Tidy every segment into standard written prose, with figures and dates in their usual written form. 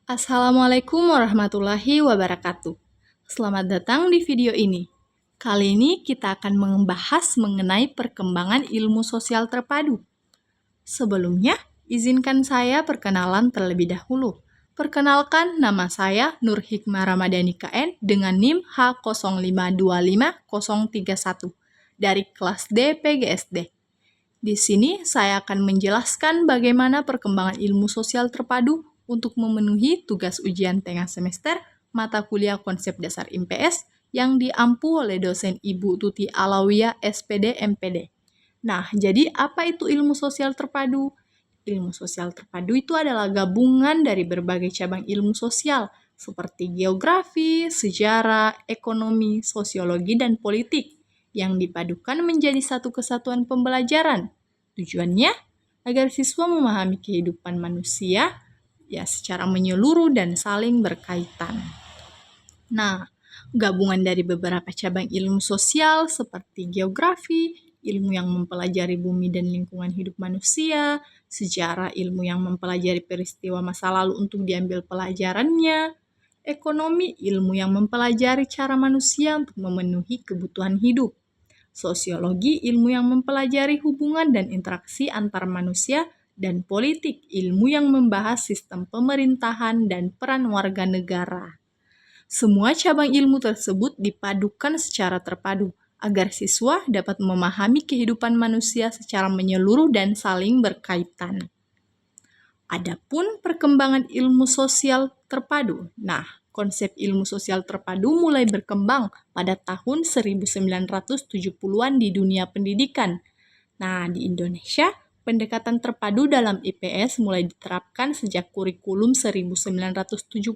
Assalamualaikum warahmatullahi wabarakatuh. Selamat datang di video ini. Kali ini kita akan membahas mengenai perkembangan ilmu sosial terpadu. Sebelumnya, izinkan saya perkenalan terlebih dahulu. Perkenalkan, nama saya Nur Hikmah Ramadhani KN dengan NIM H0525031 dari kelas D PGSD. Di sini saya akan menjelaskan bagaimana perkembangan ilmu sosial terpadu untuk memenuhi tugas ujian tengah semester mata kuliah konsep dasar IPS yang diampu oleh dosen Ibu Tuti Alawiyah SPD MPD. Nah, jadi apa itu ilmu sosial terpadu? Ilmu sosial terpadu itu adalah gabungan dari berbagai cabang ilmu sosial seperti geografi, sejarah, ekonomi, sosiologi, dan politik yang dipadukan menjadi satu kesatuan pembelajaran. Tujuannya agar siswa memahami kehidupan manusia secara menyeluruh dan saling berkaitan. Nah, gabungan dari beberapa cabang ilmu sosial seperti geografi, ilmu yang mempelajari bumi dan lingkungan hidup manusia, sejarah, ilmu yang mempelajari peristiwa masa lalu untuk diambil pelajarannya, ekonomi, ilmu yang mempelajari cara manusia untuk memenuhi kebutuhan hidup, sosiologi, ilmu yang mempelajari hubungan dan interaksi antar manusia, dan politik, ilmu yang membahas sistem pemerintahan dan peran warga negara. Semua cabang ilmu tersebut dipadukan secara terpadu agar siswa dapat memahami kehidupan manusia secara menyeluruh dan saling berkaitan. Adapun perkembangan ilmu sosial terpadu. Nah, konsep ilmu sosial terpadu mulai berkembang pada tahun 1970-an di dunia pendidikan. Nah, di Indonesia, pendekatan terpadu dalam IPS mulai diterapkan sejak kurikulum 1975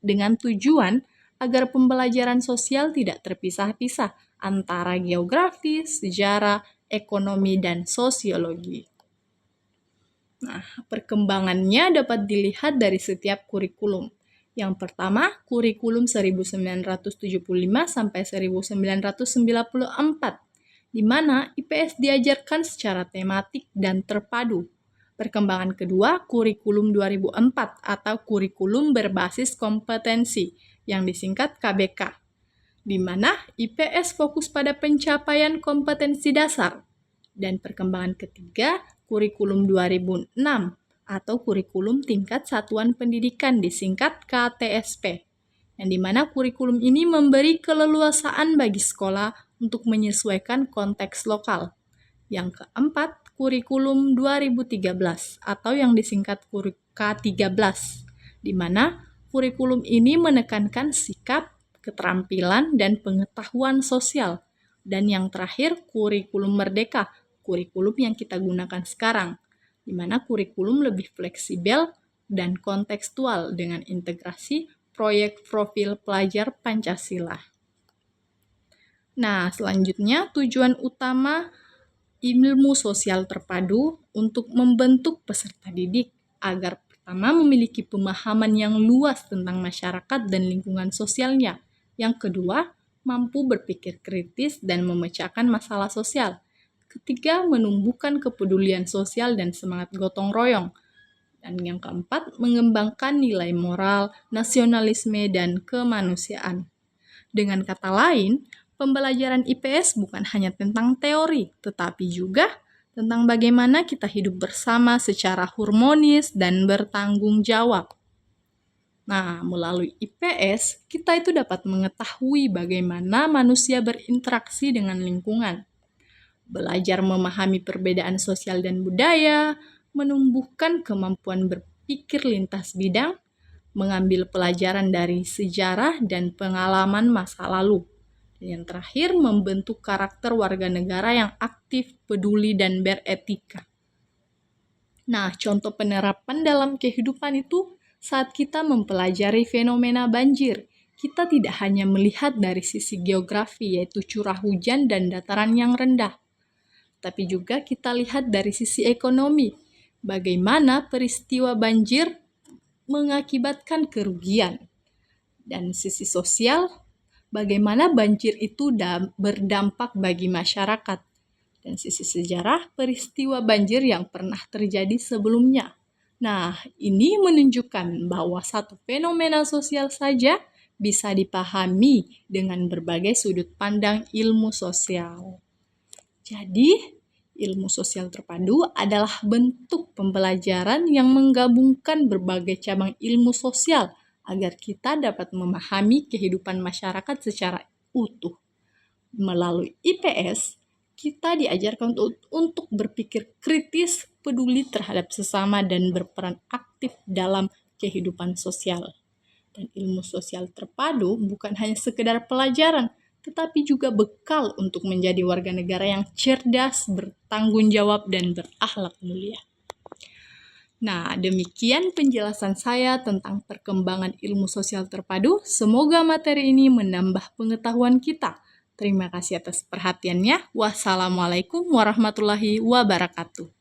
dengan tujuan agar pembelajaran sosial tidak terpisah-pisah antara geografi, sejarah, ekonomi, dan sosiologi. Nah, perkembangannya dapat dilihat dari setiap kurikulum. Yang pertama, kurikulum 1975 sampai 1994, di mana IPS diajarkan secara tematik dan terpadu. Perkembangan kedua, kurikulum 2004 atau kurikulum berbasis kompetensi, yang disingkat KBK, di mana IPS fokus pada pencapaian kompetensi dasar. Dan perkembangan ketiga, kurikulum 2006 atau kurikulum tingkat satuan pendidikan disingkat KTSP, yang dimana kurikulum ini memberi keleluasaan bagi sekolah untuk menyesuaikan konteks lokal. Yang keempat, kurikulum 2013 atau yang disingkat K13, di mana kurikulum ini menekankan sikap, keterampilan, dan pengetahuan sosial. Dan yang terakhir, kurikulum merdeka, kurikulum yang kita gunakan sekarang, di mana kurikulum lebih fleksibel dan kontekstual dengan integrasi proyek profil pelajar Pancasila. Nah, selanjutnya tujuan utama ilmu sosial terpadu untuk membentuk peserta didik agar pertama memiliki pemahaman yang luas tentang masyarakat dan lingkungan sosialnya. Yang kedua, mampu berpikir kritis dan memecahkan masalah sosial. Ketiga, menumbuhkan kepedulian sosial dan semangat gotong royong. Dan yang keempat, mengembangkan nilai moral, nasionalisme, dan kemanusiaan. Dengan kata lain, pembelajaran IPS bukan hanya tentang teori, tetapi juga tentang bagaimana kita hidup bersama secara harmonis dan bertanggung jawab. Nah, melalui IPS, kita itu dapat mengetahui bagaimana manusia berinteraksi dengan lingkungan, belajar memahami perbedaan sosial dan budaya, menumbuhkan kemampuan berpikir lintas bidang, mengambil pelajaran dari sejarah dan pengalaman masa lalu. Dan yang terakhir, membentuk karakter warga negara yang aktif, peduli, dan beretika. Nah, contoh penerapan dalam kehidupan itu saat kita mempelajari fenomena banjir, kita tidak hanya melihat dari sisi geografi, yaitu curah hujan dan dataran yang rendah, tapi juga kita lihat dari sisi ekonomi, bagaimana peristiwa banjir mengakibatkan kerugian. Dan sisi sosial, bagaimana banjir itu berdampak bagi masyarakat. Dan sisi sejarah, peristiwa banjir yang pernah terjadi sebelumnya. Nah, ini menunjukkan bahwa satu fenomena sosial saja bisa dipahami dengan berbagai sudut pandang ilmu sosial. Jadi, ilmu sosial terpadu adalah bentuk pembelajaran yang menggabungkan berbagai cabang ilmu sosial agar kita dapat memahami kehidupan masyarakat secara utuh. Melalui IPS, kita diajarkan untuk berpikir kritis, peduli terhadap sesama, dan berperan aktif dalam kehidupan sosial. Dan ilmu sosial terpadu bukan hanya sekedar pelajaran, tetapi juga bekal untuk menjadi warga negara yang cerdas, bertanggung jawab, dan berakhlak mulia. Nah, demikian penjelasan saya tentang perkembangan ilmu sosial terpadu. Semoga materi ini menambah pengetahuan kita. Terima kasih atas perhatiannya. Wassalamualaikum warahmatullahi wabarakatuh.